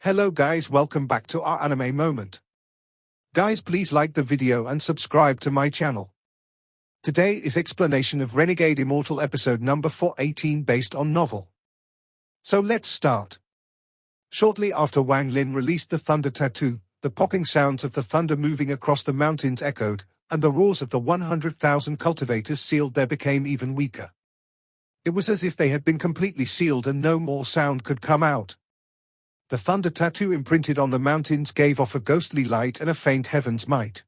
Hello guys, welcome back to our anime moment. Guys, please like the video and subscribe to my channel. Today is explanation of Renegade Immortal episode number 418 based on novel. So let's start. Shortly after Wang Lin released the thunder tattoo, the popping sounds of the thunder moving across the mountains echoed, and the roars of the 100,000 cultivators sealed there became even weaker. It was as if they had been completely sealed and no more sound could come out. The thunder tattoo imprinted on the mountains gave off a ghostly light and a faint heaven's might.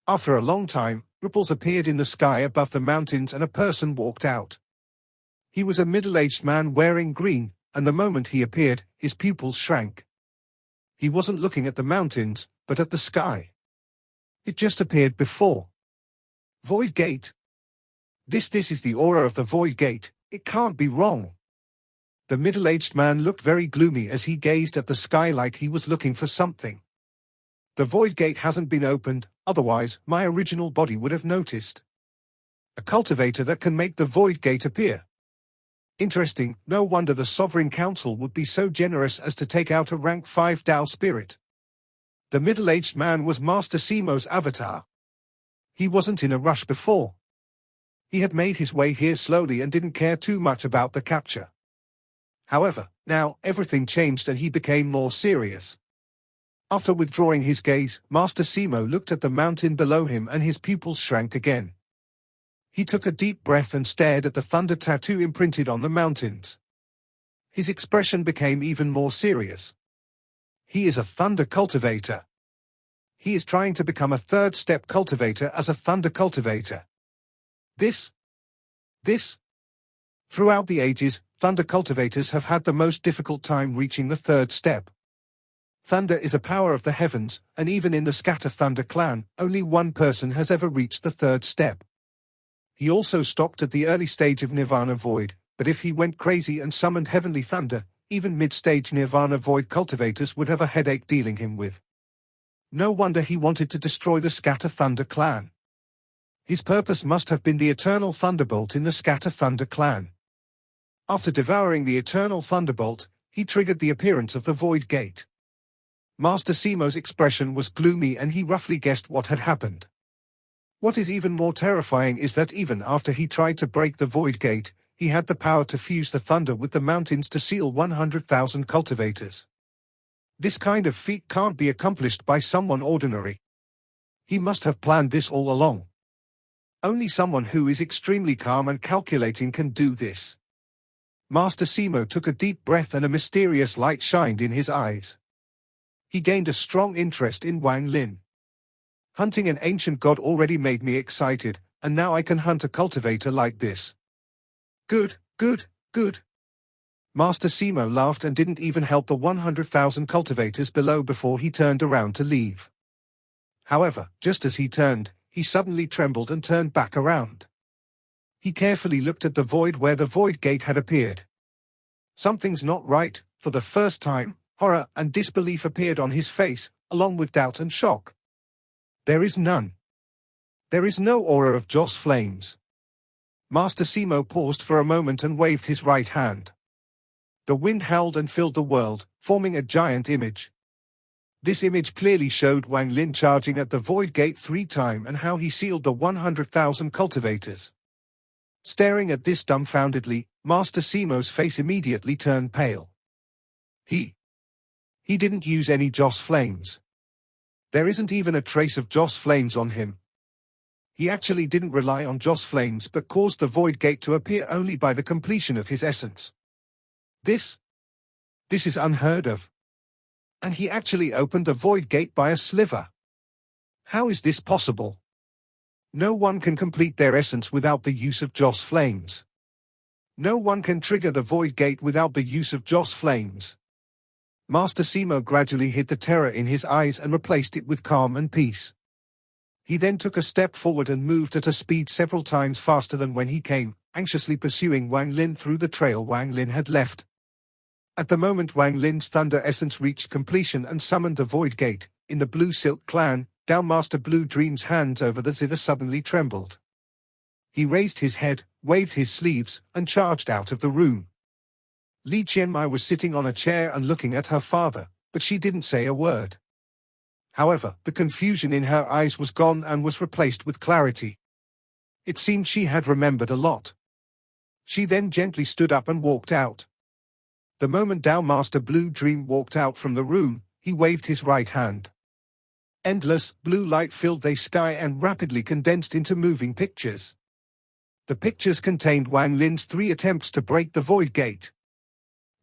After a long time, ripples appeared in the sky above the mountains and a person walked out. He was a middle-aged man wearing green, and the moment he appeared, his pupils shrank. He wasn't looking at the mountains, but at the sky. It just appeared before. Void Gate. This is the aura of the Void Gate, it can't be wrong. The middle-aged man looked very gloomy as he gazed at the sky like he was looking for something. The Void Gate hasn't been opened, otherwise my original body would have noticed. A cultivator that can make the Void Gate appear. Interesting, no wonder the Sovereign Council would be so generous as to take out a rank 5 Tao spirit. The middle-aged man was Master Simo's avatar. He wasn't in a rush before. He had made his way here slowly and didn't care too much about the capture. However, now, everything changed and he became more serious. After withdrawing his gaze, Master Simo looked at the mountain below him and his pupils shrank again. He took a deep breath and stared at the thunder tattoo imprinted on the mountains. His expression became even more serious. He is a thunder cultivator. He is trying to become a third-step cultivator as a thunder cultivator. Throughout the ages, thunder cultivators have had the most difficult time reaching the third step. Thunder is a power of the heavens, and even in the Scatter Thunder clan, only one person has ever reached the third step. He also stopped at the early stage of Nirvana Void, but if he went crazy and summoned heavenly thunder, even mid-stage Nirvana Void cultivators would have a headache dealing him with. No wonder he wanted to destroy the Scatter Thunder clan. His purpose must have been the eternal thunderbolt in the Scatter Thunder clan. After devouring the eternal thunderbolt, he triggered the appearance of the Void Gate. Master Simo's expression was gloomy and he roughly guessed what had happened. What is even more terrifying is that even after he tried to break the Void Gate, he had the power to fuse the thunder with the mountains to seal 100,000 cultivators. This kind of feat can't be accomplished by someone ordinary. He must have planned this all along. Only someone who is extremely calm and calculating can do this. Master Simo took a deep breath and a mysterious light shined in his eyes. He gained a strong interest in Wang Lin. Hunting an ancient god already made me excited, and now I can hunt a cultivator like this. Good. Master Simo laughed and didn't even help the 100,000 cultivators below before he turned around to leave. However, just as he turned, he suddenly trembled and turned back around. He carefully looked at the void where the Void Gate had appeared. Something's not right. For the first time, horror and disbelief appeared on his face, along with doubt and shock. There is none. There is no aura of Joss flames. Master Simo paused for a moment and waved his right hand. The wind howled and filled the world, forming a giant image. This image clearly showed Wang Lin charging at the Void Gate 3 times and how he sealed the 100,000 cultivators. Staring at this dumbfoundedly, Master Simo's face immediately turned pale. He didn't use any Joss flames. There isn't even a trace of Joss flames on him. He actually didn't rely on Joss flames but caused the Void Gate to appear only by the completion of his essence. This is unheard of. And he actually opened the Void Gate by a sliver. How is this possible? No one can complete their essence without the use of Joss flames. No one can trigger the Void Gate without the use of Joss flames. Master Simo gradually hid the terror in his eyes and replaced it with calm and peace. He then took a step forward and moved at a speed several times faster than when he came, anxiously pursuing Wang Lin through the trail Wang Lin had left. At the moment Wang Lin's thunder essence reached completion and summoned the Void Gate, in the Blue Silk clan, Down Master Blue Dream's hands over the zither suddenly trembled. He raised his head, waved his sleeves, and charged out of the room. Li Qianmai was sitting on a chair and looking at her father, but she didn't say a word. However, the confusion in her eyes was gone and was replaced with clarity. It seemed she had remembered a lot. She then gently stood up and walked out. The moment Dao Master Blue Dream walked out from the room, he waved his right hand. Endless, blue light filled the sky and rapidly condensed into moving pictures. The pictures contained Wang Lin's 3 attempts to break the Void Gate.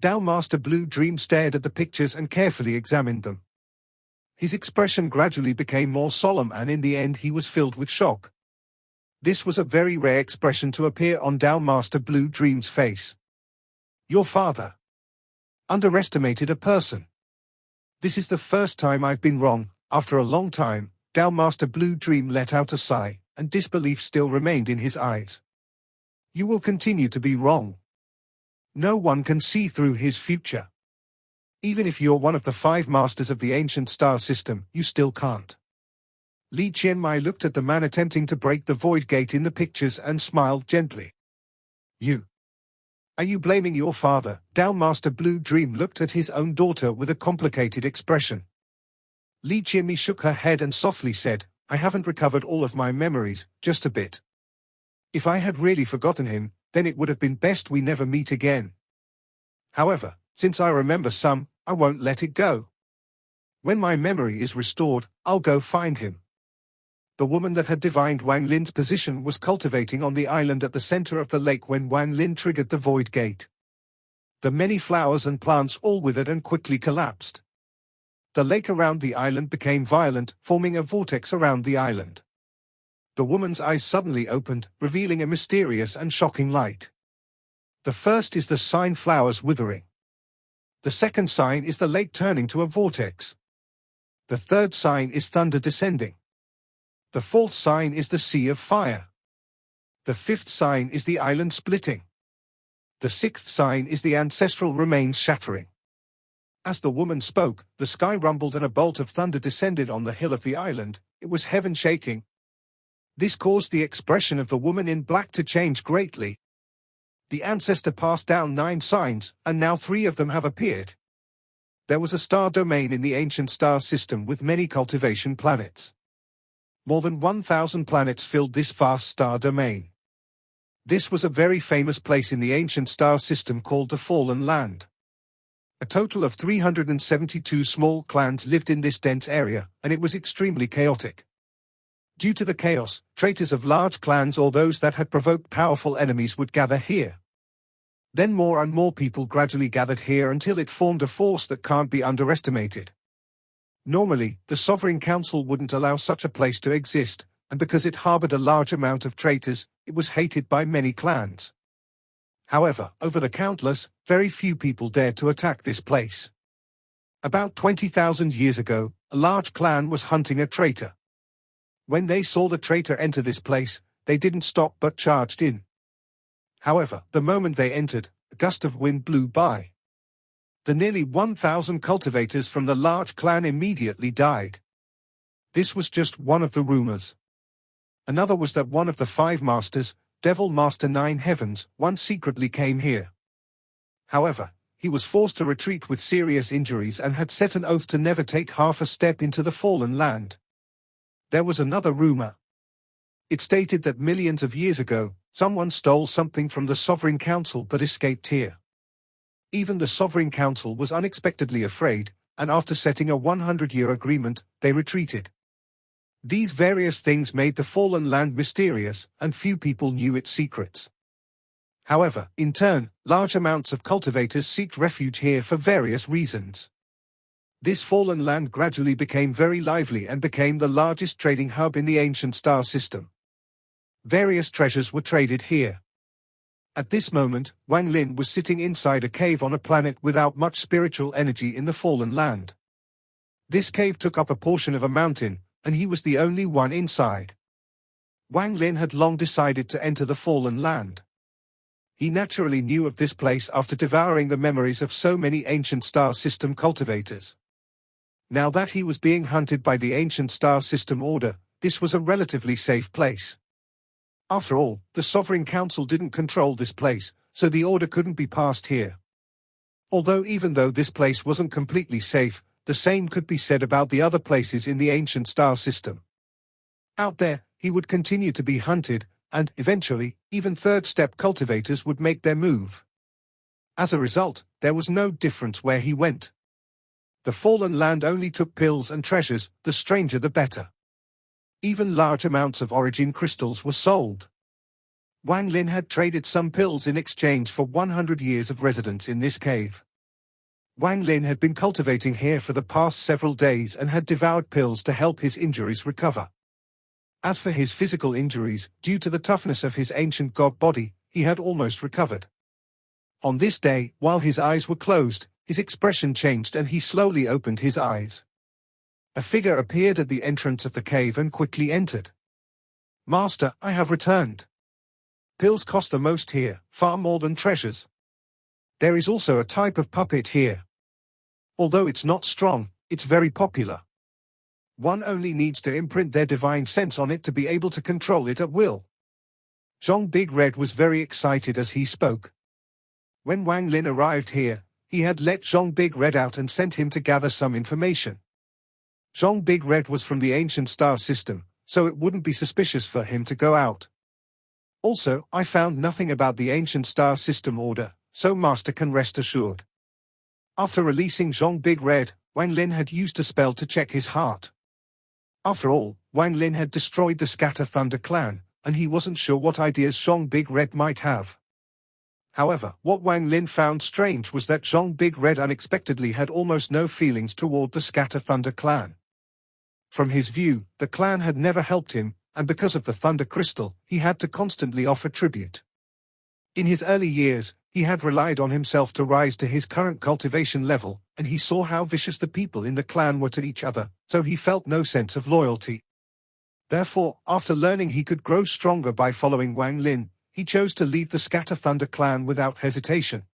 Dao Master Blue Dream stared at the pictures and carefully examined them. His expression gradually became more solemn and in the end he was filled with shock. This was a very rare expression to appear on Dao Master Blue Dream's face. Your father underestimated a person. This is the first time I've been wrong. After a long time, Dao Master Blue Dream let out a sigh, and disbelief still remained in his eyes. You will continue to be wrong. No one can see through his future. Even if you're one of the 5 masters of the ancient star system, you still can't. Li Qianmai looked at the man attempting to break the Void Gate in the pictures and smiled gently. Are you blaming your father? Dao Master Blue Dream looked at his own daughter with a complicated expression. Li Qianmai shook her head and softly said, I haven't recovered all of my memories, just a bit. If I had really forgotten him, then it would have been best we never meet again. However, since I remember some, I won't let it go. When my memory is restored, I'll go find him. The woman that had divined Wang Lin's position was cultivating on the island at the center of the lake when Wang Lin triggered the Void Gate. The many flowers and plants all withered and quickly collapsed. The lake around the island became violent, forming a vortex around the island. The woman's eyes suddenly opened, revealing a mysterious and shocking light. The first is the sign flowers withering. The second sign is the lake turning to a vortex. The third sign is thunder descending. The fourth sign is the sea of fire. The fifth sign is the island splitting. The sixth sign is the ancestral remains shattering. As the woman spoke, the sky rumbled and a bolt of thunder descended on the hill of the island. It was heaven shaking. This caused the expression of the woman in black to change greatly. The ancestor passed down 9 signs, and now 3 of them have appeared. There was a star domain in the ancient star system with many cultivation planets. More than 1,000 planets filled this vast star domain. This was a very famous place in the ancient star system called the Fallen Land. A total of 372 small clans lived in this dense area, and it was extremely chaotic. Due to the chaos, traitors of large clans or those that had provoked powerful enemies would gather here. Then more and more people gradually gathered here until it formed a force that can't be underestimated. Normally, the Sovereign Council wouldn't allow such a place to exist, and because it harbored a large amount of traitors, it was hated by many clans. However, over the countless, very few people dared to attack this place. About 20,000 years ago, a large clan was hunting a traitor. When they saw the traitor enter this place, they didn't stop but charged in. However, the moment they entered, a gust of wind blew by. The nearly 1,000 cultivators from the large clan immediately died. This was just one of the rumors. Another was that one of the 5 masters, Devil Master 9 Heavens, once secretly came here. However, he was forced to retreat with serious injuries and had set an oath to never take half a step into the Fallen Land. There was another rumor. It stated that millions of years ago, someone stole something from the Sovereign Council but escaped here. Even the Sovereign Council was unexpectedly afraid, and after setting a 100-year agreement, they retreated. These various things made the Fallen Land mysterious, and few people knew its secrets. However, in turn, large amounts of cultivators sought refuge here for various reasons. This Fallen Land gradually became very lively and became the largest trading hub in the ancient star system. Various treasures were traded here. At this moment, Wang Lin was sitting inside a cave on a planet without much spiritual energy in the Fallen Land. This cave took up a portion of a mountain, and he was the only one inside. Wang Lin had long decided to enter the Fallen Land. He naturally knew of this place after devouring the memories of so many ancient star system cultivators. Now that he was being hunted by the ancient star system order, this was a relatively safe place. After all, the Sovereign Council didn't control this place, so the order couldn't be passed here. Even though this place wasn't completely safe, the same could be said about the other places in the ancient star system. Out there, he would continue to be hunted, and, eventually, even third-step cultivators would make their move. As a result, there was no difference where he went. The fallen land only took pills and treasures, the stranger the better. Even large amounts of origin crystals were sold. Wang Lin had traded some pills in exchange for 100 years of residence in this cave. Wang Lin had been cultivating here for the past several days and had devoured pills to help his injuries recover. As for his physical injuries, due to the toughness of his ancient god body, he had almost recovered. On this day, while his eyes were closed, his expression changed and he slowly opened his eyes. A figure appeared at the entrance of the cave and quickly entered. "Master, I have returned. Pills cost the most here, far more than treasures. There is also a type of puppet here. Although it's not strong, it's very popular. One only needs to imprint their divine sense on it to be able to control it at will." Zhong Big Red was very excited as he spoke. When Wang Lin arrived here, he had let Zhong Big Red out and sent him to gather some information. Zhong Big Red was from the ancient star system, so it wouldn't be suspicious for him to go out. Also, I found nothing about the ancient star system order, so Master can rest assured. After releasing Zhong Big Red, Wang Lin had used a spell to check his heart. After all, Wang Lin had destroyed the Scatter Thunder clan, and he wasn't sure what ideas Zhong Big Red might have. However, what Wang Lin found strange was that Zhong Big Red unexpectedly had almost no feelings toward the Scatter Thunder clan. From his view, the clan had never helped him, and because of the Thunder Crystal, he had to constantly offer tribute. In his early years, he had relied on himself to rise to his current cultivation level, and he saw how vicious the people in the clan were to each other, so he felt no sense of loyalty. Therefore, after learning he could grow stronger by following Wang Lin, he chose to leave the Scatter Thunder clan without hesitation.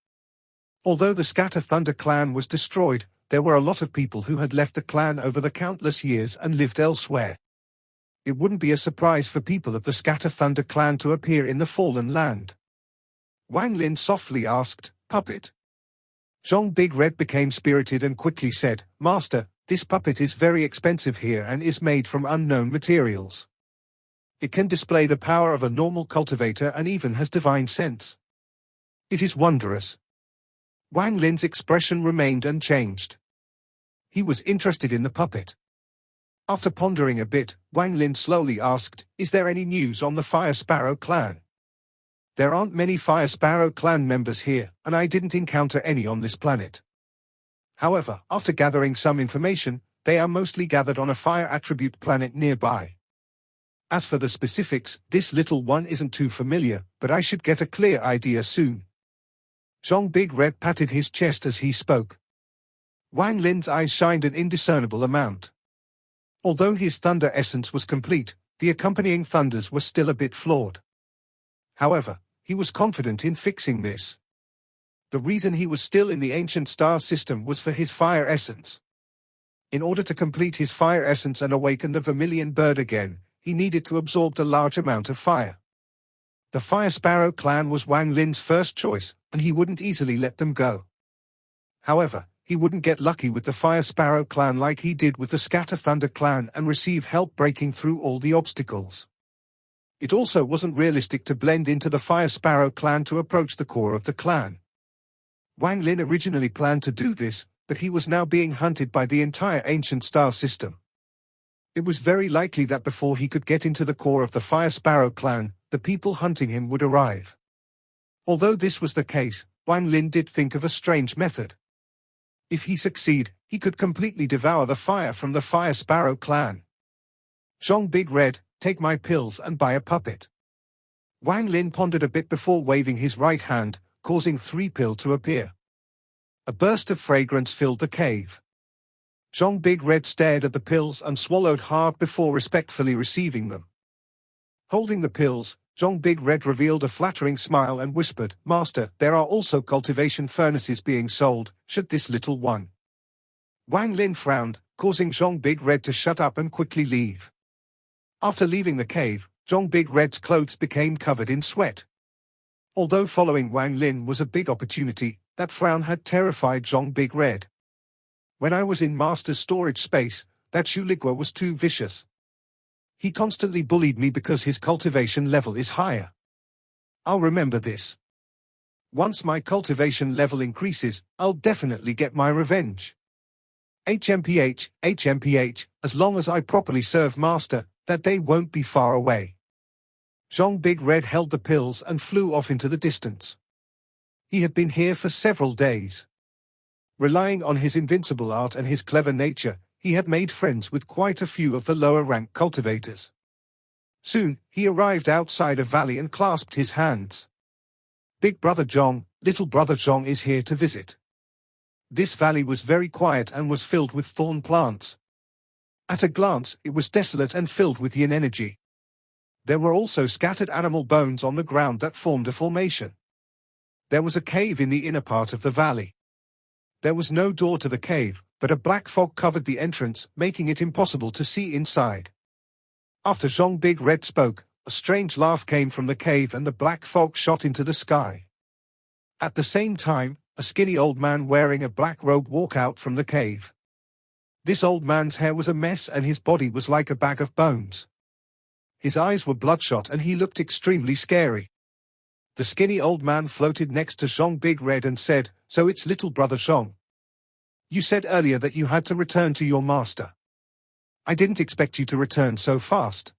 Although the Scatter Thunder clan was destroyed, there were a lot of people who had left the clan over the countless years and lived elsewhere. It wouldn't be a surprise for people of the Scatter Thunder clan to appear in the Fallen Land. Wang Lin softly asked, "Puppet?" Zhong Big Red became spirited and quickly said, "Master, this puppet is very expensive here and is made from unknown materials. It can display the power of a normal cultivator and even has divine sense. It is wondrous." Wang Lin's expression remained unchanged. He was interested in the puppet. After pondering a bit, Wang Lin slowly asked, "Is there any news on the Fire Sparrow clan?" "There aren't many Fire Sparrow clan members here, and I didn't encounter any on this planet. However, after gathering some information, they are mostly gathered on a fire attribute planet nearby. As for the specifics, this little one isn't too familiar, but I should get a clear idea soon." Zhong Big Red patted his chest as he spoke. Wang Lin's eyes shined an indiscernible amount. Although his thunder essence was complete, the accompanying thunders were still a bit flawed. However, he was confident in fixing this. The reason he was still in the ancient star system was for his fire essence. In order to complete his fire essence and awaken the vermilion bird again, he needed to absorb a large amount of fire. The Fire Sparrow clan was Wang Lin's first choice, and he wouldn't easily let them go. However, he wouldn't get lucky with the Fire Sparrow clan like he did with the Scatter Thunder clan and receive help breaking through all the obstacles. It also wasn't realistic to blend into the Fire Sparrow clan to approach the core of the clan. Wang Lin originally planned to do this, but he was now being hunted by the entire ancient star system. It was very likely that before he could get into the core of the Fire Sparrow clan, the people hunting him would arrive. Although this was the case, Wang Lin did think of a strange method. If he succeed, he could completely devour the fire from the Fire Sparrow clan. "Zhong Big Red, take my pills and buy a puppet." Wang Lin pondered a bit before waving his right hand, causing 3 pills to appear. A burst of fragrance filled the cave. Zhong Big Red stared at the pills and swallowed hard before respectfully receiving them. Holding the pills, Zhong Big Red revealed a flattering smile and whispered, "Master, there are also cultivation furnaces being sold, should this little one." Wang Lin frowned, causing Zhong Big Red to shut up and quickly leave. After leaving the cave, Zhong Big Red's clothes became covered in sweat. Although following Wang Lin was a big opportunity, that frown had terrified Zhong Big Red. When I was in Master's storage space, that Shuligwa was too vicious. He constantly bullied me because his cultivation level is higher. I'll remember this. Once my cultivation level increases, I'll definitely get my revenge. HMPH, as long as I properly serve Master, that day won't be far away. Zhong Big Red held the pills and flew off into the distance. He had been here for several days. Relying on his invincible art and his clever nature, he had made friends with quite a few of the lower-rank cultivators. Soon, he arrived outside a valley and clasped his hands. Big Brother Zhong, Little Brother Zhong is here to visit. This valley was very quiet and was filled with thorn plants. At a glance, it was desolate and filled with yin energy. There were also scattered animal bones on the ground that formed a formation. There was a cave in the inner part of the valley. There was no door to the cave, but a black fog covered the entrance, making it impossible to see inside. After Zhong Big Red spoke, a strange laugh came from the cave and the black fog shot into the sky. At the same time, a skinny old man wearing a black robe walked out from the cave. This old man's hair was a mess and his body was like a bag of bones. His eyes were bloodshot and he looked extremely scary. The skinny old man floated next to Zhong Big Red and said, "So it's Little Brother Zhong. You said earlier that you had to return to your master. I didn't expect you to return so fast."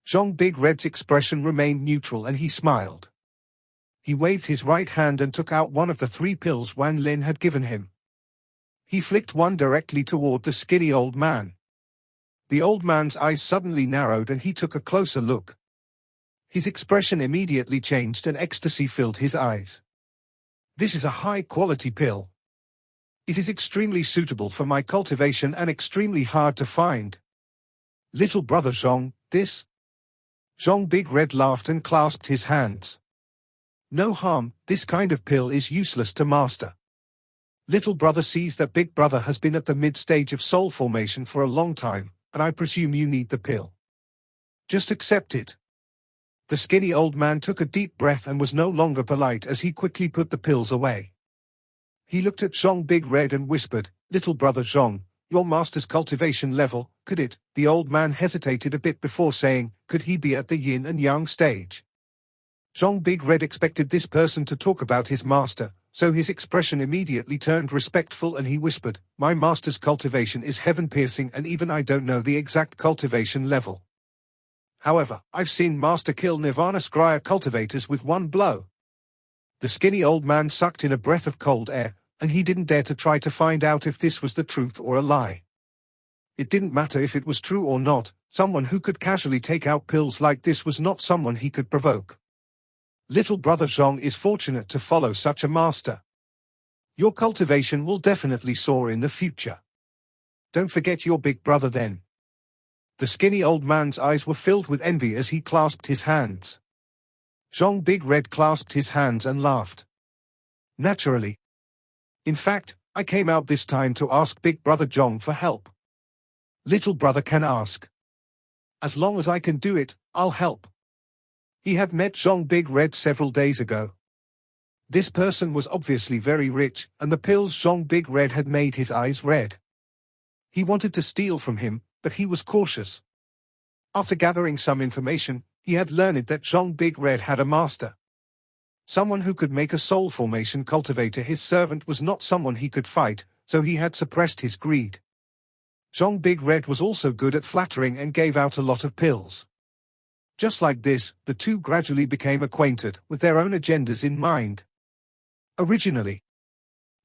Zhong Big Red's expression remained neutral and he smiled. He waved his right hand and took out one of the 3 pills Wan Lin had given him. He flicked one directly toward the skinny old man. The old man's eyes suddenly narrowed and he took a closer look. His expression immediately changed and ecstasy filled his eyes. "This is a high-quality pill. It is extremely suitable for my cultivation and extremely hard to find. Little Brother Zhong, this?" Zhong Big Red laughed and clasped his hands. "No harm, this kind of pill is useless to Master. Little Brother sees that Big Brother has been at the mid-stage of soul formation for a long time, and I presume you need the pill. Just accept it." The skinny old man took a deep breath and was no longer polite as he quickly put the pills away. He looked at Zhong Big Red and whispered, "Little Brother Zhong, your master's cultivation level, could it?" The old man hesitated a bit before saying, "Could he be at the yin and yang stage?" Zhong Big Red expected this person to talk about his master, so his expression immediately turned respectful and he whispered, "My master's cultivation is heaven-piercing and even I don't know the exact cultivation level. However, I've seen Master kill Nirvana Scryer cultivators with one blow." The skinny old man sucked in a breath of cold air, and he didn't dare to try to find out if this was the truth or a lie. It didn't matter if it was true or not, someone who could casually take out pills like this was not someone he could provoke. Little Brother Zhong is fortunate to follow such a master. Your cultivation will definitely soar in the future. Don't forget your big brother then. The skinny old man's eyes were filled with envy as he clasped his hands. Zhong Big Red clasped his hands and laughed. Naturally. In fact, I came out this time to ask Big Brother Zhong for help. Little brother can ask. As long as I can do it, I'll help. He had met Zhong Big Red several days ago. This person was obviously very rich, and the pills Zhong Big Red had made his eyes red. He wanted to steal from him, but he was cautious. After gathering some information, he had learned that Zhong Big Red had a master. Someone who could make a soul formation cultivator his servant was not someone he could fight, so he had suppressed his greed. Zhong Big Red was also good at flattering and gave out a lot of pills. Just like this, the two gradually became acquainted, with their own agendas in mind. Originally,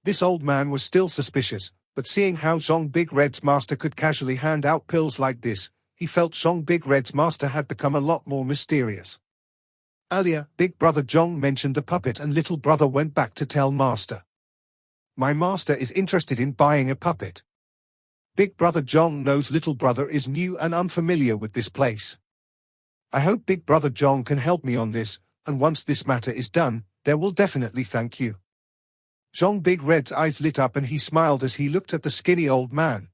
this old man was still suspicious, but seeing how Zhong Big Red's master could casually hand out pills like this, he felt Zhong Big Red's master had become a lot more mysterious. Earlier, Big Brother Zhong mentioned the puppet and Little Brother went back to tell Master. My master is interested in buying a puppet. Big Brother Zhong knows Little Brother is new and unfamiliar with this place. I hope Big Brother Zhong can help me on this, and once this matter is done, they will definitely thank you. Zhong Big Red's eyes lit up and he smiled as he looked at the skinny old man.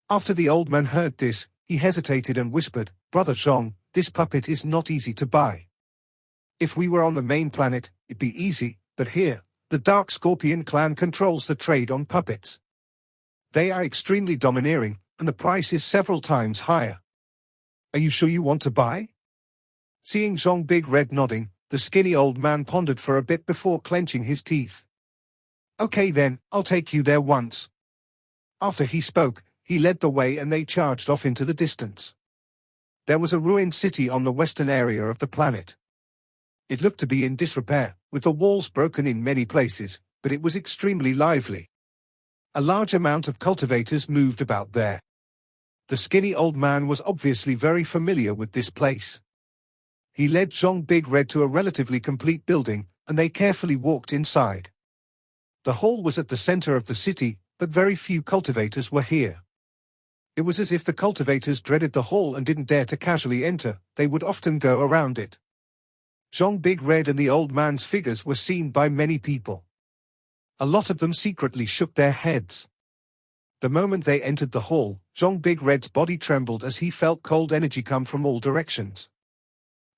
After the old man heard this, he hesitated and whispered, Brother Zhong, this puppet is not easy to buy. If we were on the main planet, it'd be easy, but here, the Dark Scorpion clan controls the trade on puppets. They are extremely domineering, and the price is several times higher. Are you sure you want to buy? Seeing Zhong Big Red nodding, the skinny old man pondered for a bit before clenching his teeth. Okay then, I'll take you there once. After he spoke, he led the way and they charged off into the distance. There was a ruined city on the western area of the planet. It looked to be in disrepair, with the walls broken in many places, but it was extremely lively. A large amount of cultivators moved about there. The skinny old man was obviously very familiar with this place. He led Zhong Big Red to a relatively complete building, and they carefully walked inside. The hall was at the center of the city, but very few cultivators were here. It was as if the cultivators dreaded the hall and didn't dare to casually enter, they would often go around it. Zhong Big Red and the old man's figures were seen by many people. A lot of them secretly shook their heads. The moment they entered the hall, Zhong Big Red's body trembled as he felt cold energy come from all directions.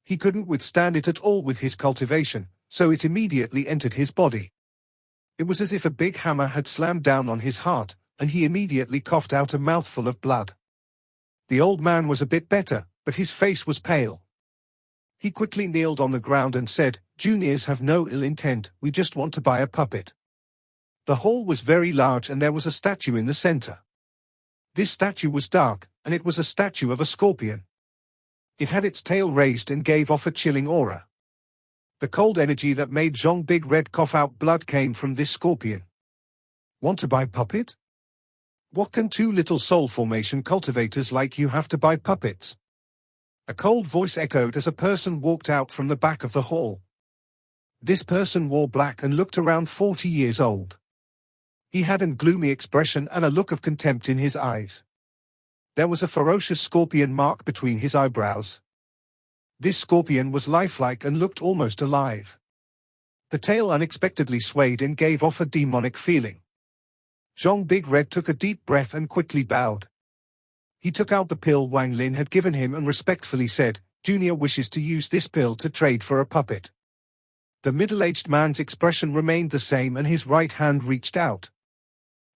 He couldn't withstand it at all with his cultivation, so it immediately entered his body. It was as if a big hammer had slammed down on his heart, and he immediately coughed out a mouthful of blood. The old man was a bit better, but his face was pale. He quickly kneeled on the ground and said, "Juniors have no ill intent, we just want to buy a puppet." The hall was very large and there was a statue in the center. This statue was dark, and it was a statue of a scorpion. It had its tail raised and gave off a chilling aura. The cold energy that made Zhong Big Red cough out blood came from this scorpion. Want to buy puppet? What can two little soul formation cultivators like you have to buy puppets? A cold voice echoed as a person walked out from the back of the hall. This person wore black and looked around 40 years old. He had a gloomy expression and a look of contempt in his eyes. There was a ferocious scorpion mark between his eyebrows. This scorpion was lifelike and looked almost alive. The tail unexpectedly swayed and gave off a demonic feeling. Zhong Big Red took a deep breath and quickly bowed. He took out the pill Wang Lin had given him and respectfully said, "Junior wishes to use this pill to trade for a puppet." The middle-aged man's expression remained the same and his right hand reached out.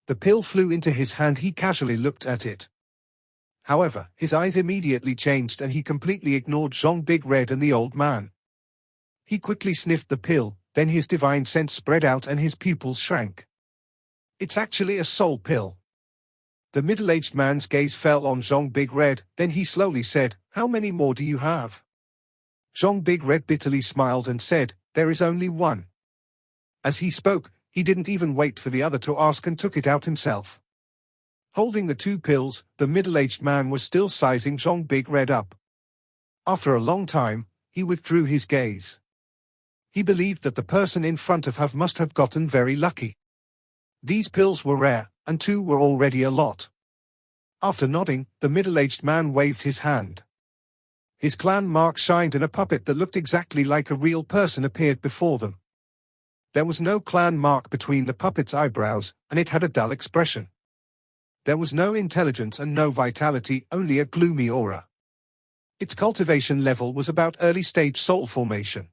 The pill flew into his hand. He casually looked at it. However, his eyes immediately changed and he completely ignored Zhong Big Red and the old man. He quickly sniffed the pill, then his divine sense spread out and his pupils shrank. It's actually a soul pill. The middle-aged man's gaze fell on Zhong Big Red, then he slowly said, "How many more do you have?" Zhong Big Red bitterly smiled and said, "There is only one." As he spoke, he didn't even wait for the other to ask and took it out himself. Holding the two pills, the middle-aged man was still sizing Zhong Big Red up. After a long time, he withdrew his gaze. He believed that the person in front of him must have gotten very lucky. These pills were rare, and two were already a lot. After nodding, the middle-aged man waved his hand. His clan mark shined and a puppet that looked exactly like a real person appeared before them. There was no clan mark between the puppet's eyebrows, and it had a dull expression. There was no intelligence and no vitality, only a gloomy aura. Its cultivation level was about early-stage soul formation.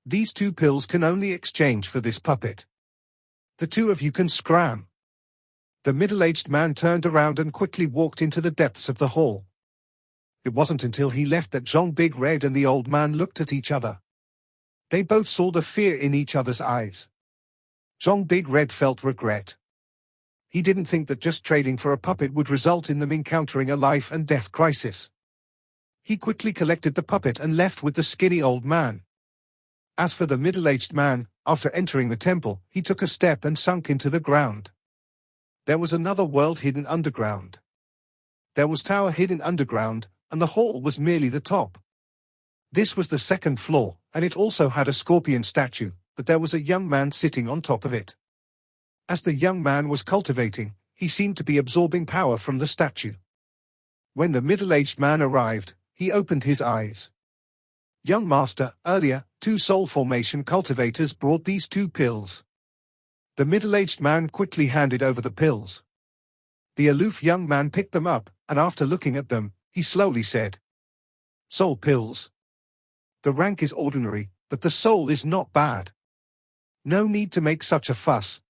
These two pills can only exchange for this puppet. The two of you can scram. The middle-aged man turned around and quickly walked into the depths of the hall. It wasn't until he left that Zhong Big Red and the old man looked at each other. They both saw the fear in each other's eyes. Zhong Big Red felt regret. He didn't think that just trading for a puppet would result in them encountering a life and death crisis. He quickly collected the puppet and left with the skinny old man. As for the middle-aged man, after entering the temple, he took a step and sunk into the ground. There was another world hidden underground. There was tower hidden underground, and the hall was merely the top. This was the second floor, and it also had a scorpion statue, but there was a young man sitting on top of it. As the young man was cultivating, he seemed to be absorbing power from the statue. When the middle-aged man arrived, he opened his eyes. "Young master, earlier, two soul formation cultivators brought these two pills." The middle-aged man quickly handed over the pills. The aloof young man picked them up, and after looking at them, he slowly said, "Soul pills. The rank is ordinary, but the soul is not bad. No need to make such a fuss.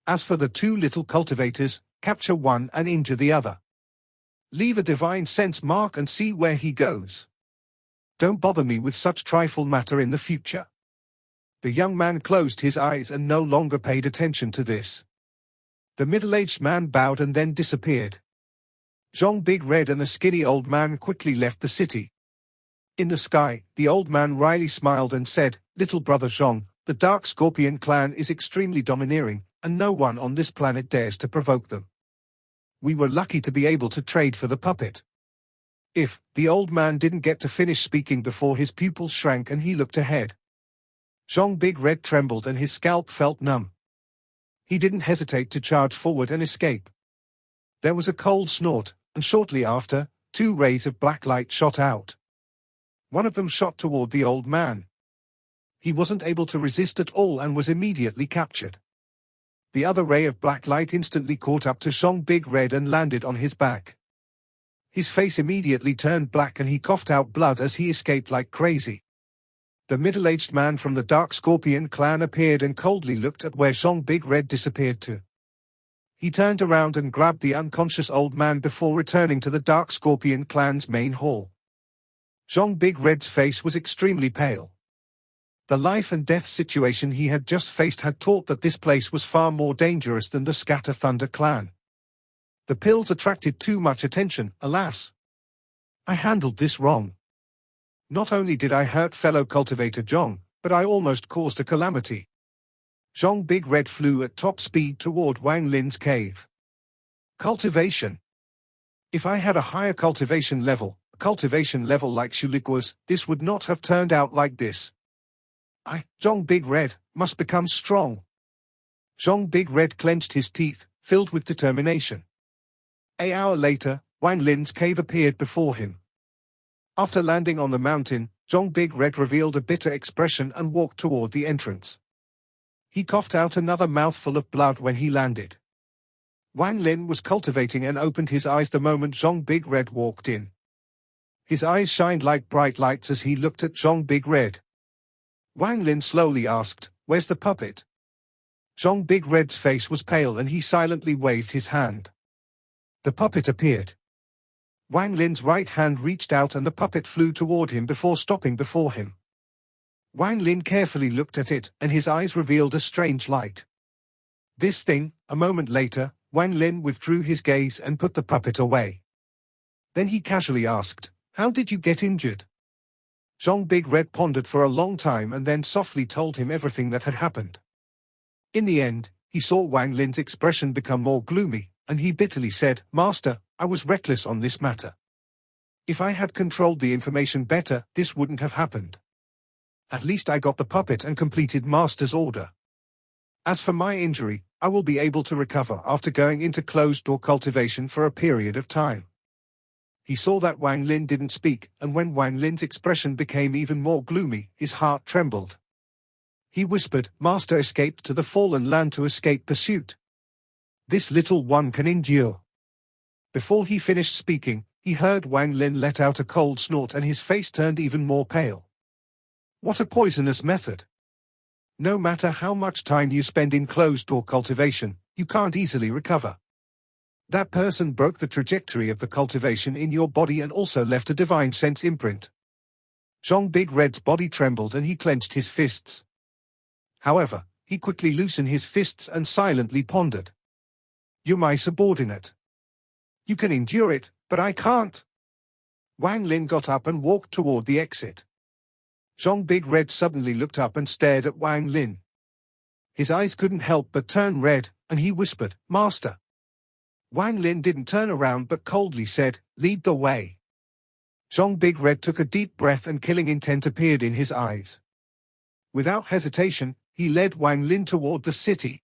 As for the two little cultivators, capture one and injure the other. Leave a divine sense mark and see where he goes. Don't bother me with such trifle matter in the future. The young man closed his eyes and no longer paid attention to this. The middle-aged man bowed and then disappeared. Zhong Big Red and the skinny old man quickly left the city. In the sky, the old man wryly smiled and said, "Little brother Zhong, the Dark Scorpion clan is extremely domineering, and no one on this planet dares to provoke them. We were lucky to be able to trade for the puppet." If the old man didn't get to finish speaking before his pupils shrank and he looked ahead. Zhong Big Red trembled and his scalp felt numb. He didn't hesitate to charge forward and escape. There was a cold snort, and shortly after, 2 rays of black light shot out. One of them shot toward the old man. He wasn't able to resist at all and was immediately captured. The other ray of black light instantly caught up to Zhong Big Red and landed on his back. His face immediately turned black and he coughed out blood as he escaped like crazy. The middle-aged man from the Dark Scorpion clan appeared and coldly looked at where Zhong Big Red disappeared to. He turned around and grabbed the unconscious old man before returning to the Dark Scorpion clan's main hall. Zhong Big Red's face was extremely pale. The life and death situation he had just faced had taught that this place was far more dangerous than the Scatter Thunder clan. The pills attracted too much attention, alas. I handled this wrong. Not only did I hurt fellow cultivator Zhong, but I almost caused a calamity. Zhong Big Red flew at top speed toward Wang Lin's cave. Cultivation. If I had a higher cultivation level like Shulikwa's, this would not have turned out like this. Zhong Big Red, must become strong. Zhong Big Red clenched his teeth, filled with determination. An hour later, Wang Lin's cave appeared before him. After landing on the mountain, Zhong Big Red revealed a bitter expression and walked toward the entrance. He coughed out another mouthful of blood when he landed. Wang Lin was cultivating and opened his eyes the moment Zhong Big Red walked in. His eyes shined like bright lights as he looked at Zhong Big Red. Wang Lin slowly asked, "Where's the puppet?" Zhong Big Red's face was pale and he silently waved his hand. The puppet appeared. Wang Lin's right hand reached out and the puppet flew toward him before stopping before him. Wang Lin carefully looked at it, and his eyes revealed a strange light. This thing, a moment later, Wang Lin withdrew his gaze and put the puppet away. Then he casually asked, "How did you get injured?" Zhong Big Red pondered for a long time and then softly told him everything that had happened. In the end, he saw Wang Lin's expression become more gloomy, and he bitterly said, "Master, I was reckless on this matter. If I had controlled the information better, this wouldn't have happened. At least I got the puppet and completed Master's order. As for my injury, I will be able to recover after going into closed-door cultivation for a period of time." He saw that Wang Lin didn't speak, and when Wang Lin's expression became even more gloomy, his heart trembled. He whispered, "Master escaped to the fallen land to escape pursuit. This little one can endure." Before he finished speaking, he heard Wang Lin let out a cold snort and his face turned even more pale. What a poisonous method. No matter how much time you spend in closed-door cultivation, you can't easily recover. That person broke the trajectory of the cultivation in your body and also left a divine sense imprint. Zhong Big Red's body trembled and he clenched his fists. However, he quickly loosened his fists and silently pondered. "You're my subordinate. You can endure it, but I can't." Wang Lin got up and walked toward the exit. Zhong Big Red suddenly looked up and stared at Wang Lin. His eyes couldn't help but turn red, and he whispered, "Master." Wang Lin didn't turn around but coldly said, "Lead the way." Zhong Big Red took a deep breath and killing intent appeared in his eyes. Without hesitation, he led Wang Lin toward the city.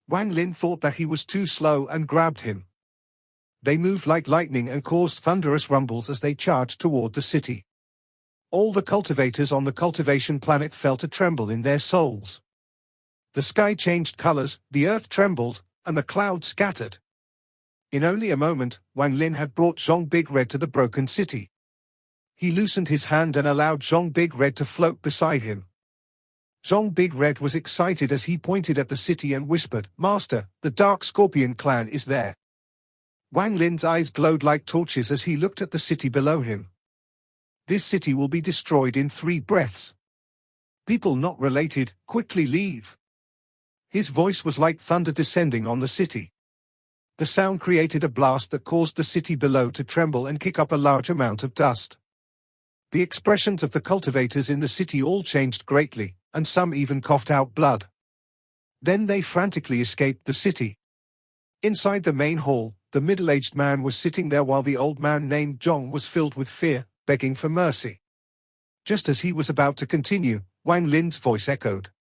Wang Lin thought that he was too slow and grabbed him. They moved like lightning and caused thunderous rumbles as they charged toward the city. All the cultivators on the cultivation planet felt a tremble in their souls. The sky changed colors, the earth trembled, and the clouds scattered. In only a moment, Wang Lin had brought Zhong Big Red to the broken city. He loosened his hand and allowed Zhong Big Red to float beside him. Zhong Big Red was excited as he pointed at the city and whispered, "Master, the Dark Scorpion clan is there." Wang Lin's eyes glowed like torches as he looked at the city below him. "This city will be destroyed in 3 breaths. People not related, quickly leave." His voice was like thunder descending on the city. The sound created a blast that caused the city below to tremble and kick up a large amount of dust. The expressions of the cultivators in the city all changed greatly, and some even coughed out blood. Then they frantically escaped the city. Inside the main hall, the middle-aged man was sitting there while the old man named Zhong was filled with fear, begging for mercy. Just as he was about to continue, Wang Lin's voice echoed.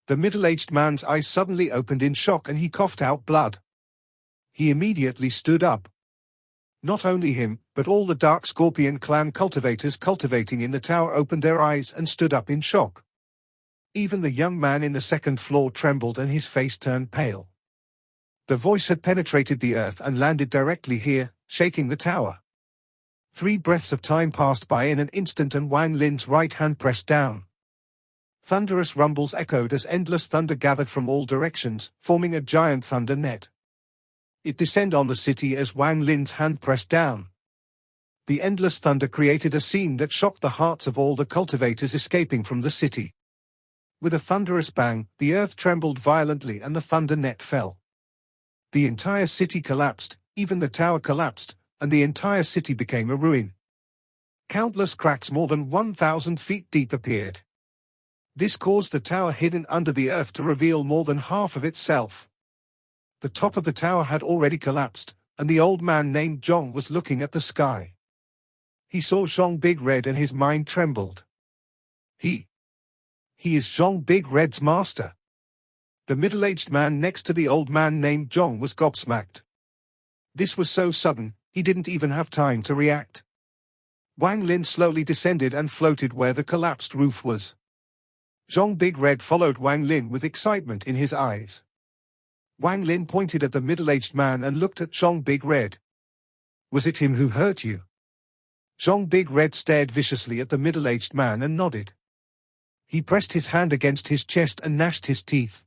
The middle-aged man's eyes suddenly opened in shock and he coughed out blood. He immediately stood up. Not only him, but all the Dark Scorpion clan cultivators cultivating in the tower opened their eyes and stood up in shock. Even the young man in the second floor trembled and his face turned pale. The voice had penetrated the earth and landed directly here, shaking the tower. 3 breaths of time passed by in an instant and Wang Lin's right hand pressed down. Thunderous rumbles echoed as endless thunder gathered from all directions, forming a giant thunder net. It descended on the city as Wang Lin's hand pressed down. The endless thunder created a scene that shocked the hearts of all the cultivators escaping from the city. With a thunderous bang, the earth trembled violently and the thunder net fell. The entire city collapsed, even the tower collapsed, and the entire city became a ruin. Countless cracks more than 1,000 feet deep appeared. This caused the tower hidden under the earth to reveal more than half of itself. The top of the tower had already collapsed, and the old man named Zhong was looking at the sky. He saw Zhong Big Red and his mind trembled. He is Zhong Big Red's master. The middle-aged man next to the old man named Zhong was gobsmacked. This was so sudden, he didn't even have time to react. Wang Lin slowly descended and floated where the collapsed roof was. Zhong Big Red followed Wang Lin with excitement in his eyes. Wang Lin pointed at the middle-aged man and looked at Zhong Big Red. "Was it him who hurt you?" Zhong Big Red stared viciously at the middle-aged man and nodded. He pressed his hand against his chest and gnashed his teeth.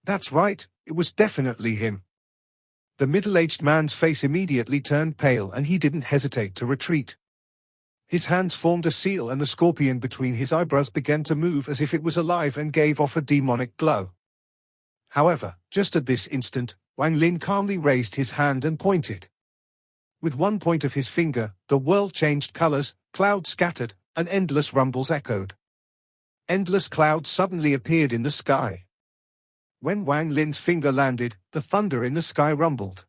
"That's right, it was definitely him." The middle-aged man's face immediately turned pale and he didn't hesitate to retreat. His hands formed a seal and the scorpion between his eyebrows began to move as if it was alive and gave off a demonic glow. However, just at this instant, Wang Lin calmly raised his hand and pointed. With one point of his finger, the world changed colors, clouds scattered, and endless rumbles echoed. Endless clouds suddenly appeared in the sky. When Wang Lin's finger landed, the thunder in the sky rumbled.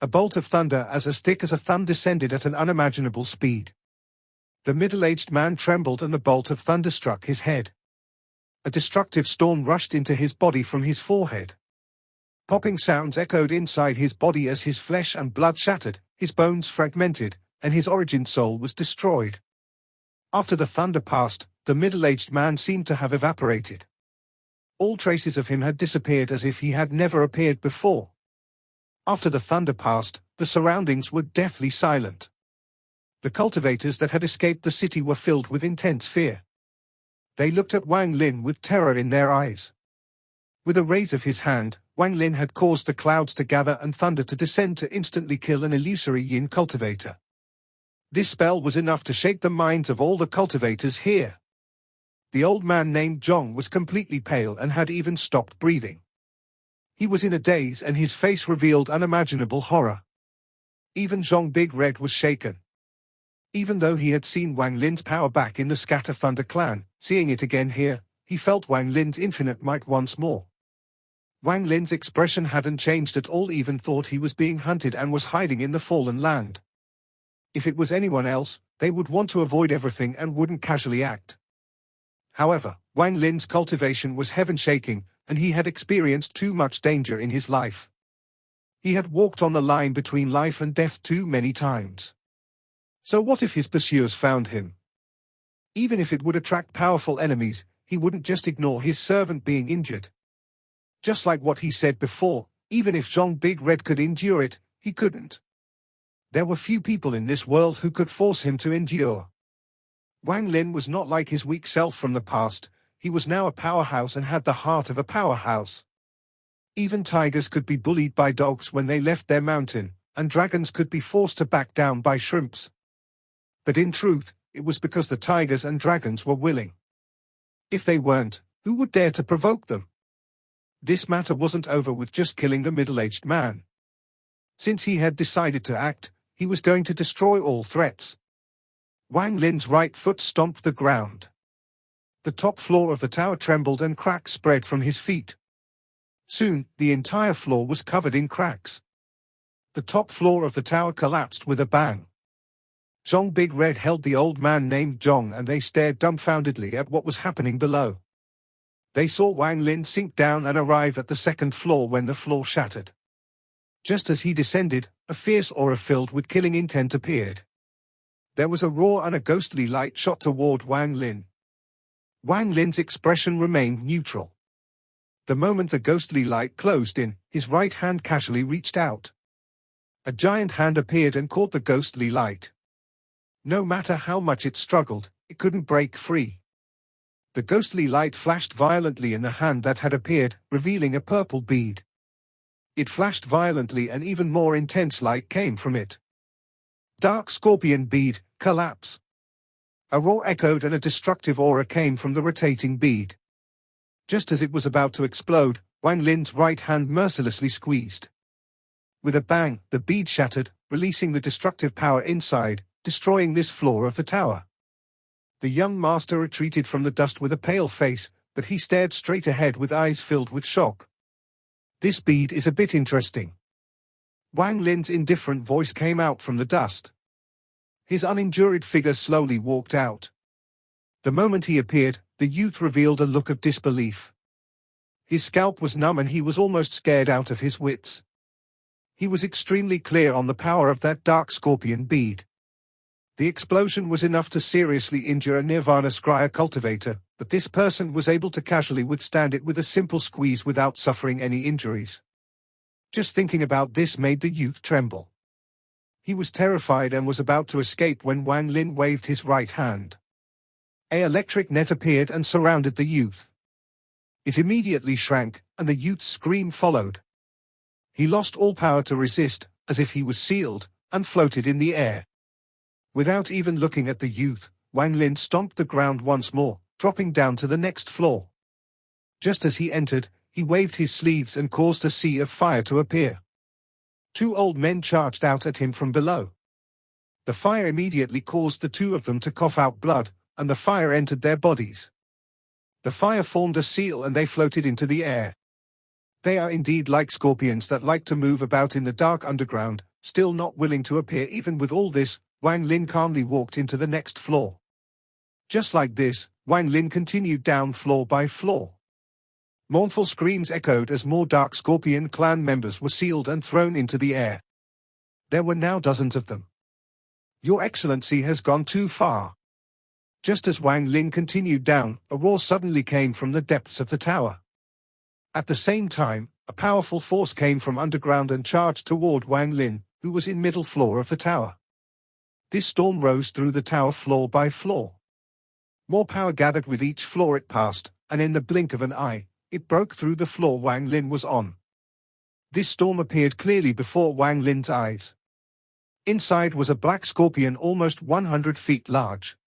A bolt of thunder as thick as a thumb descended at an unimaginable speed. The middle-aged man trembled and the bolt of thunder struck his head. A destructive storm rushed into his body from his forehead. Popping sounds echoed inside his body as his flesh and blood shattered, his bones fragmented, and his origin soul was destroyed. After the thunder passed, the middle-aged man seemed to have evaporated. All traces of him had disappeared as if he had never appeared before. After the thunder passed, the surroundings were deathly silent. The cultivators that had escaped the city were filled with intense fear. They looked at Wang Lin with terror in their eyes. With a raise of his hand, Wang Lin had caused the clouds to gather and thunder to descend to instantly kill an illusory yin cultivator. This spell was enough to shake the minds of all the cultivators here. The old man named Zhong was completely pale and had even stopped breathing. He was in a daze and his face revealed unimaginable horror. Even Zhong Big Red was shaken. Even though he had seen Wang Lin's power back in the Scatter Thunder clan, seeing it again here, he felt Wang Lin's infinite might once more. Wang Lin's expression hadn't changed at all, even thought he was being hunted and was hiding in the fallen land. If it was anyone else, they would want to avoid everything and wouldn't casually act. However, Wang Lin's cultivation was heaven-shaking, and he had experienced too much danger in his life. He had walked on the line between life and death too many times. So what if his pursuers found him? Even if it would attract powerful enemies, he wouldn't just ignore his servant being injured. Just like what he said before, even if Zhong Big Red could endure it, he couldn't. There were few people in this world who could force him to endure. Wang Lin was not like his weak self from the past. he was now a powerhouse and had the heart of a powerhouse. Even tigers could be bullied by dogs when they left their mountain, and dragons could be forced to back down by shrimps. But in truth, it was because the tigers and dragons were willing. If they weren't, who would dare to provoke them? This matter wasn't over with just killing the middle-aged man. Since he had decided to act, he was going to destroy all threats. Wang Lin's right foot stomped the ground. The top floor of the tower trembled and cracks spread from his feet. Soon, the entire floor was covered in cracks. The top floor of the tower collapsed with a bang. Zhong Big Red held the old man named Zhong, and they stared dumbfoundedly at what was happening below. They saw Wang Lin sink down and arrive at the second floor when the floor shattered. Just as he descended, a fierce aura filled with killing intent appeared. There was a roar and a ghostly light shot toward Wang Lin. Wang Lin's expression remained neutral. The moment the ghostly light closed in, his right hand casually reached out. A giant hand appeared and caught the ghostly light. No matter how much it struggled, it couldn't break free. The ghostly light flashed violently in the hand that had appeared, revealing a purple bead. It flashed violently and even more intense light came from it. Dark scorpion bead, collapse. A roar echoed and a destructive aura came from the rotating bead. Just as it was about to explode, Wang Lin's right hand mercilessly squeezed. With a bang, the bead shattered, releasing the destructive power inside, destroying this floor of the tower. The young master retreated from the dust with a pale face, but he stared straight ahead with eyes filled with shock. This bead is a bit interesting. Wang Lin's indifferent voice came out from the dust. His uninjured figure slowly walked out. The moment he appeared, the youth revealed a look of disbelief. His scalp was numb and he was almost scared out of his wits. He was extremely clear on the power of that dark scorpion bead. The explosion was enough to seriously injure a Nirvana Scryer cultivator, but this person was able to casually withstand it with a simple squeeze without suffering any injuries. Just thinking about this made the youth tremble. He was terrified and was about to escape when Wang Lin waved his right hand. An electric net appeared and surrounded the youth. It immediately shrank, and the youth's scream followed. He lost all power to resist, as if he was sealed, and floated in the air. Without even looking at the youth, Wang Lin stomped the ground once more, dropping down to the next floor. Just as he entered, he waved his sleeves and caused a sea of fire to appear. Two old men charged out at him from below. The fire immediately caused the two of them to cough out blood, and the fire entered their bodies. The fire formed a seal and they floated into the air. They are indeed like scorpions that like to move about in the dark underground, still not willing to appear. Even with all this, Wang Lin calmly walked into the next floor. Just like this, Wang Lin continued down floor by floor. Mournful screams echoed as more Dark Scorpion clan members were sealed and thrown into the air. There were now dozens of them. Your Excellency has gone too far. Just as Wang Lin continued down, a roar suddenly came from the depths of the tower. At the same time, a powerful force came from underground and charged toward Wang Lin, who was in middle floor of the tower. This storm rose through the tower floor by floor. More power gathered with each floor it passed, and in the blink of an eye, it broke through the floor Wang Lin was on. This storm appeared clearly before Wang Lin's eyes. Inside was a black scorpion almost 100 feet large.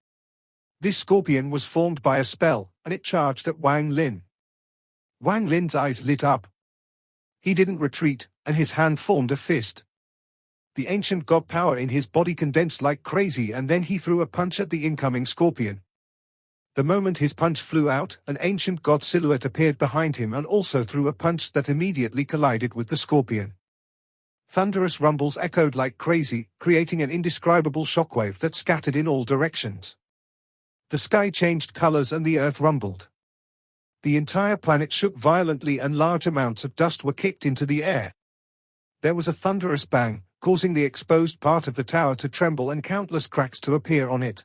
This scorpion was formed by a spell, and it charged at Wang Lin. Wang Lin's eyes lit up. He didn't retreat, and his hand formed a fist. The ancient god power in his body condensed like crazy, and then he threw a punch at the incoming scorpion. The moment his punch flew out, an ancient god silhouette appeared behind him and also threw a punch that immediately collided with the scorpion. Thunderous rumbles echoed like crazy, creating an indescribable shockwave that scattered in all directions. The sky changed colors and the earth rumbled. The entire planet shook violently and large amounts of dust were kicked into the air. There was a thunderous bang, causing the exposed part of the tower to tremble and countless cracks to appear on it.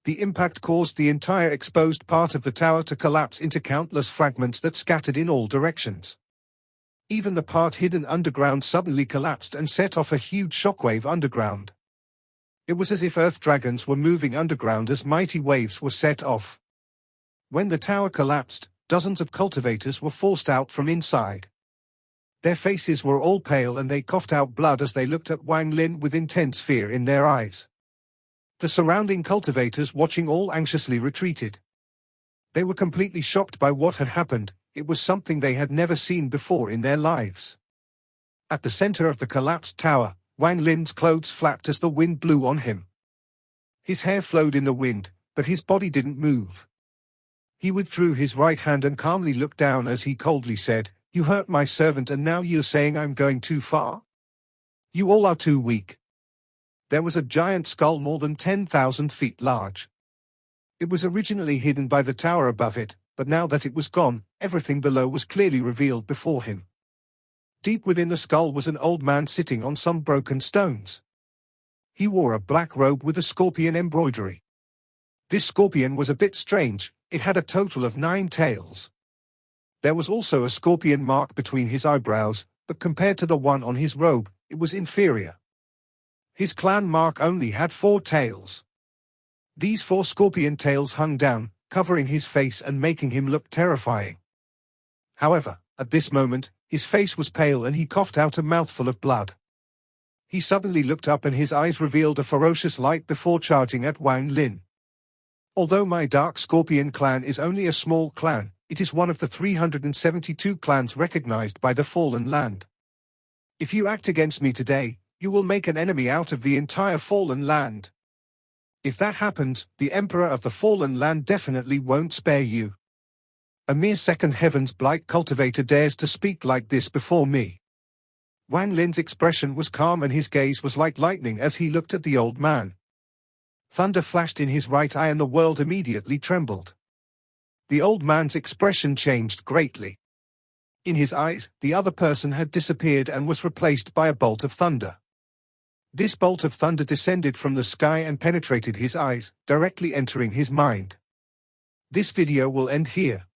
The impact caused the entire exposed part of the tower to collapse into countless fragments that scattered in all directions. Even the part hidden underground suddenly collapsed and set off a huge shockwave underground. It was as if earth dragons were moving underground as mighty waves were set off. When the tower collapsed, dozens of cultivators were forced out from inside. Their faces were all pale and they coughed out blood as they looked at Wang Lin with intense fear in their eyes. The surrounding cultivators watching all anxiously retreated. They were completely shocked by what had happened. It was something they had never seen before in their lives. At the center of the collapsed tower, Wang Lin's clothes flapped as the wind blew on him. His hair flowed in the wind, but his body didn't move. He withdrew his right hand and calmly looked down as he coldly said, "You hurt my servant and now you're saying I'm going too far? You all are too weak." There was a giant skull more than 10,000 feet large. It was originally hidden by the tower above it, but now that it was gone, everything below was clearly revealed before him. Deep within the skull was an old man sitting on some broken stones. He wore a black robe with a scorpion embroidery. This scorpion was a bit strange. It had a total of 9 tails. There was also a scorpion mark between his eyebrows, but compared to the one on his robe, it was inferior. His clan mark only had 4 tails. These 4 scorpion tails hung down, covering his face and making him look terrifying. However, at this moment, his face was pale and he coughed out a mouthful of blood. He suddenly looked up and his eyes revealed a ferocious light before charging at Wang Lin. Although my Dark Scorpion clan is only a small clan, it is one of the 372 clans recognized by the Fallen Land. If you act against me today, you will make an enemy out of the entire Fallen Land. If that happens, the Emperor of the Fallen Land definitely won't spare you. A mere second heaven's blight cultivator dares to speak like this before me. Wang Lin's expression was calm and his gaze was like lightning as he looked at the old man. Thunder flashed in his right eye and the world immediately trembled. The old man's expression changed greatly. In his eyes, the other person had disappeared and was replaced by a bolt of thunder. This bolt of thunder descended from the sky and penetrated his eyes, directly entering his mind. This video will end here.